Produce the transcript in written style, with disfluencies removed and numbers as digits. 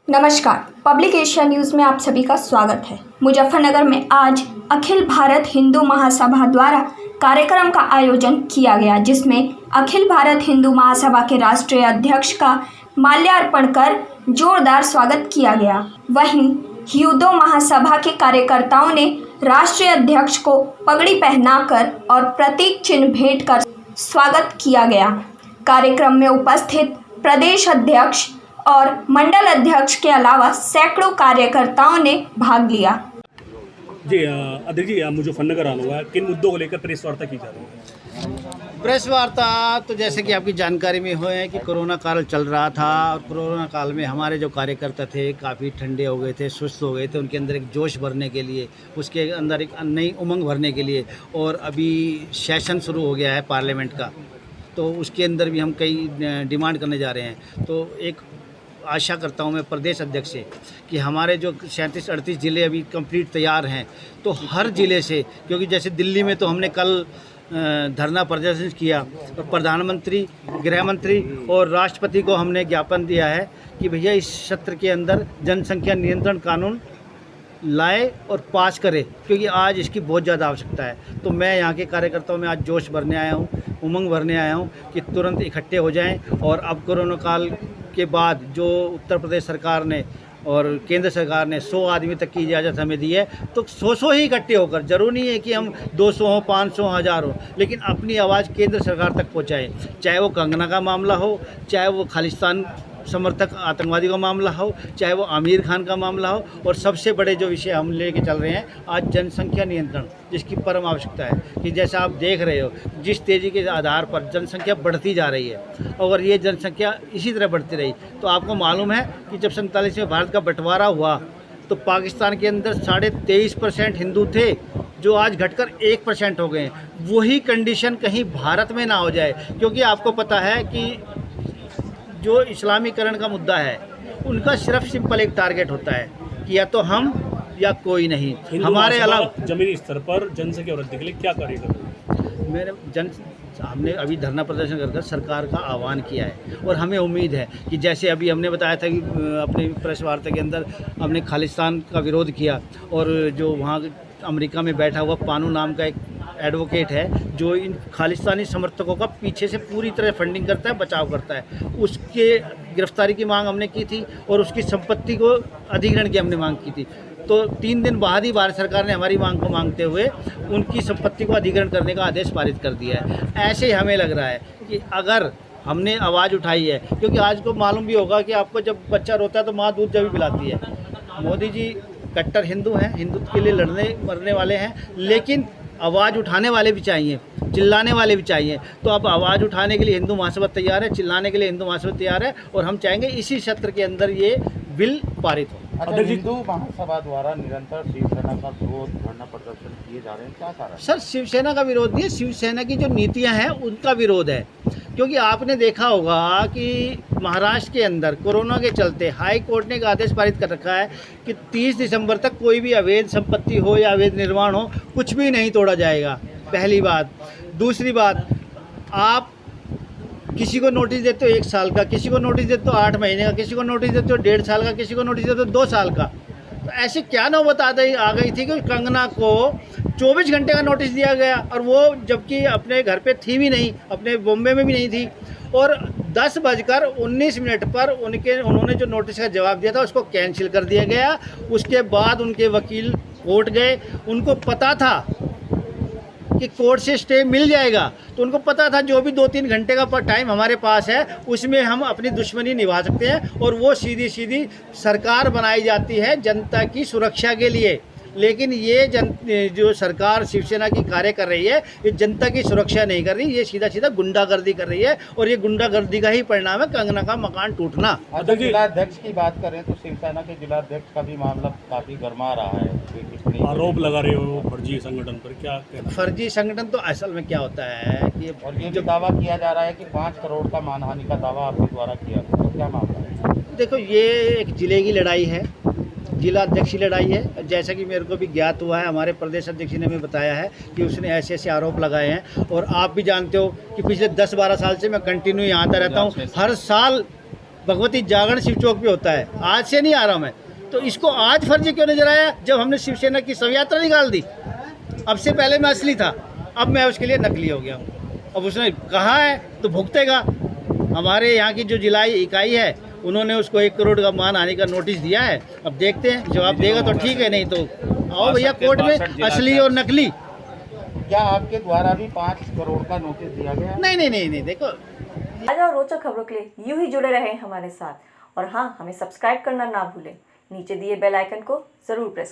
नमस्कार, public Asia news में आप सभी का स्वागत है। मुजफ्फरनगर में आज अखिल भारत हिंदू महासभा द्वारा कार्यक्रम का आयोजन किया गया, जिसमें अखिल भारत हिंदू महासभा के राष्ट्रीय अध्यक्ष का माल्यार्पण कर जोरदार स्वागत किया गया। वहीं हिंदू महासभा के कार्यकर्ताओं ने राष्ट्रीय अध्यक्ष को पगड़ी पहनाकर और प्रतीक चिन्ह भेंट कर स्वागत किया गया। कार्यक्रम में उपस्थित प्रदेश अध्यक्ष और मंडल अध्यक्ष के अलावा सैकड़ों कार्यकर्ताओं ने भाग लिया। जी अध्यक्ष जी, मुजफ्फरनगर आना हुआ है, किन मुद्दों को लेकर प्रेस वार्ता की जा रही है? प्रेस वार्ता तो जैसे कि आपकी जानकारी में हो है कि कोरोना काल चल रहा था और कोरोना काल में हमारे जो कार्यकर्ता थे काफ़ी ठंडे हो गए थे, सुस्त हो गए थे। उनके अंदर एक जोश भरने के लिए, उसके अंदर एक नई उमंग भरने के लिए, और अभी सेशन शुरू हो गया है पार्लियामेंट का, तो उसके अंदर भी हम कई डिमांड करने जा रहे हैं। तो एक आशा करता हूं मैं प्रदेश अध्यक्ष से कि हमारे जो 37-38 ज़िले अभी कंप्लीट तैयार हैं, तो हर ज़िले से, क्योंकि जैसे दिल्ली में तो हमने कल धरना प्रदर्शन किया और प्रधानमंत्री, गृह मंत्री और राष्ट्रपति को हमने ज्ञापन दिया है कि भैया इस सत्र के अंदर जनसंख्या नियंत्रण कानून लाए और पास करे, क्योंकि आज इसकी बहुत ज़्यादा आवश्यकता है। तो मैं यहाँ के कार्यकर्ताओं में आज जोश भरने आया हूँ, उमंग भरने आया हूँ कि तुरंत इकट्ठे हो जाएं। और अब कोरोना काल के बाद जो उत्तर प्रदेश सरकार ने और केंद्र सरकार ने 100 आदमी तक की इजाज़त हमें दी है, तो 100 ही इकट्ठे होकर, ज़रूरी नहीं है कि हम 200 हो, 500, 1000 हो, लेकिन अपनी आवाज़ केंद्र सरकार तक पहुँचाएँ। चाहे वो कंगना का मामला हो, चाहे वो खालिस्तान समर्थक आतंकवादी का मामला हो, चाहे वो आमिर खान का मामला हो, और सबसे बड़े जो विषय हम लेके चल रहे हैं आज जनसंख्या नियंत्रण, जिसकी परम आवश्यकता है कि जैसा आप देख रहे हो जिस तेज़ी के आधार पर जनसंख्या बढ़ती जा रही है, अगर ये जनसंख्या इसी तरह बढ़ती रही तो आपको मालूम है कि जब 47 में भारत का बंटवारा हुआ तो पाकिस्तान के अंदर 23.5% हिंदू थे, जो आज घटकर 1% हो गए हैं। वही कंडीशन कहीं भारत में ना हो जाए, क्योंकि आपको पता है कि जो इस्लामीकरण का मुद्दा है उनका सिर्फ सिंपल एक टारगेट होता है कि या तो हम या कोई नहीं। हमारे अलावा जमीनी स्तर पर जनसंख्या वृद्धि के लिए क्या कार्य कर हमने अभी धरना प्रदर्शन कर सरकार का आह्वान किया है, और हमें उम्मीद है कि जैसे अभी हमने बताया था कि अपनी प्रेस वार्ता के अंदर हमने खालिस्तान का विरोध किया, और जो वहाँ अमेरिका में बैठा हुआ पानू नाम का एक एडवोकेट है जो इन खालिस्तानी समर्थकों का पीछे से पूरी तरह फंडिंग करता है, बचाव करता है, उसके गिरफ्तारी की मांग हमने की थी और उसकी संपत्ति को अधिग्रहण की हमने मांग की थी। तो 3 दिन बाद ही भारत सरकार ने हमारी मांग को मांगते हुए उनकी संपत्ति को अधिग्रहण करने का आदेश पारित कर दिया है। ऐसे ही हमें लग रहा है कि अगर हमने आवाज़ उठाई है, क्योंकि आज को मालूम भी होगा कि आपको जब बच्चा रोता है तो माँ दूध जब पिलाती है। मोदी जी कट्टर हिंदू हैं, हिंदुत्व के लिए लड़ने मरने वाले हैं, लेकिन आवाज़ उठाने वाले भी चाहिए, चिल्लाने वाले भी चाहिए। तो अब आवाज़ उठाने के लिए हिंदू महासभा तैयार है, चिल्लाने के लिए हिंदू महासभा तैयार है, और हम चाहेंगे इसी सत्र के अंदर ये बिल पारित हो। अच्छा, हिंदू महासभा द्वारा निरंतर शिवसेना का विरोध, धरना प्रदर्शन किए जा रहे हैं, क्या कारण? सर, शिवसेना का विरोध नहीं है, शिवसेना की जो नीतियां हैं उनका विरोध है। क्योंकि आपने देखा होगा कि महाराष्ट्र के अंदर कोरोना के चलते हाई कोर्ट ने एक आदेश पारित कर रखा है कि 30 दिसंबर तक कोई भी अवैध संपत्ति हो या अवैध निर्माण हो, कुछ भी नहीं तोड़ा जाएगा, पहली बात। दूसरी बात, आप किसी को नोटिस देते हो 1 साल का, किसी को नोटिस देते हो 8 महीने का, किसी को नोटिस देते हो 1.5 साल का, किसी को नोटिस देते हो 2 साल का। तो ऐसे क्या नौबत आ गई थी कि कंगना को 24 घंटे का नोटिस दिया गया, और वो जबकि अपने घर पे थी भी नहीं, अपने बॉम्बे में भी नहीं थी, और 10:19 पर उन्होंने जो नोटिस का जवाब दिया था उसको कैंसिल कर दिया गया। उसके बाद उनके वकील कोर्ट गए, उनको पता था कि कोर्ट से स्टे मिल जाएगा, तो उनको पता था जो भी 2-3 घंटे का टाइम हमारे पास है उसमें हम अपनी दुश्मनी निभा सकते हैं, और वो सीधी सीधी सरकार बनाई जाती है जनता की सुरक्षा के लिए। लेकिन ये जो सरकार शिवसेना की कार्य कर रही है, ये जनता की सुरक्षा नहीं कर रही, ये सीधा सीधा गुंडागर्दी कर रही है, और ये गुंडागर्दी का ही परिणाम है कंगना का मकान टूटना। अच्छा, जिलाध्यक्ष की बात करें तो शिवसेना के जिलाध्यक्ष का भी मामला काफी गर्मा रहा है, आरोप लगा रहे हो फर्जी संगठन पर, क्या कहना? फर्जी संगठन तो असल में क्या होता है कि और ये जो दावा किया जा रहा है कि 5 करोड़ का मानहानि का दावा आपके द्वारा किया, तो क्या मामला है? देखो, ये एक जिले की लड़ाई है, जिला अध्यक्ष की लड़ाई है। जैसा कि मेरे को भी ज्ञात हुआ है, हमारे प्रदेश अध्यक्ष ने हमें बताया है कि उसने ऐसे ऐसे आरोप लगाए हैं, और आप भी जानते हो कि पिछले 10-12 साल से मैं कंटिन्यू यहाँ आता रहता हूँ। हर साल भगवती जागरण शिव चौक पे होता है, आज से नहीं आ रहा मैं, तो इसको आज फर्जी क्यों नजर आया जब हमने शिवसेना की शव यात्रा निकाल दी। अब से पहले मैं असली था, अब मैं उसके लिए नकली हो गया हूँ। अब उसने कहा है तो भुगतेगा। हमारे यहाँ की जो जिला इकाई है उन्होंने उसको 1 करोड़ का मानहानि का नोटिस दिया है। अब देखते हैं, जवाब देगा तो ठीक है, नहीं तो आओ भैया कोर्ट में, असली और नकली। क्या आपके द्वारा भी 5 करोड़ का नोटिस दिया गया है? नहीं, देखो ताजा और रोचक खबरों के लिए यूं ही जुड़े रहें हमारे साथ। और हाँ, हमें सब्सक्राइब करना ना भूलें। नीचे दिए बेल आइकन को जरूर प्रेस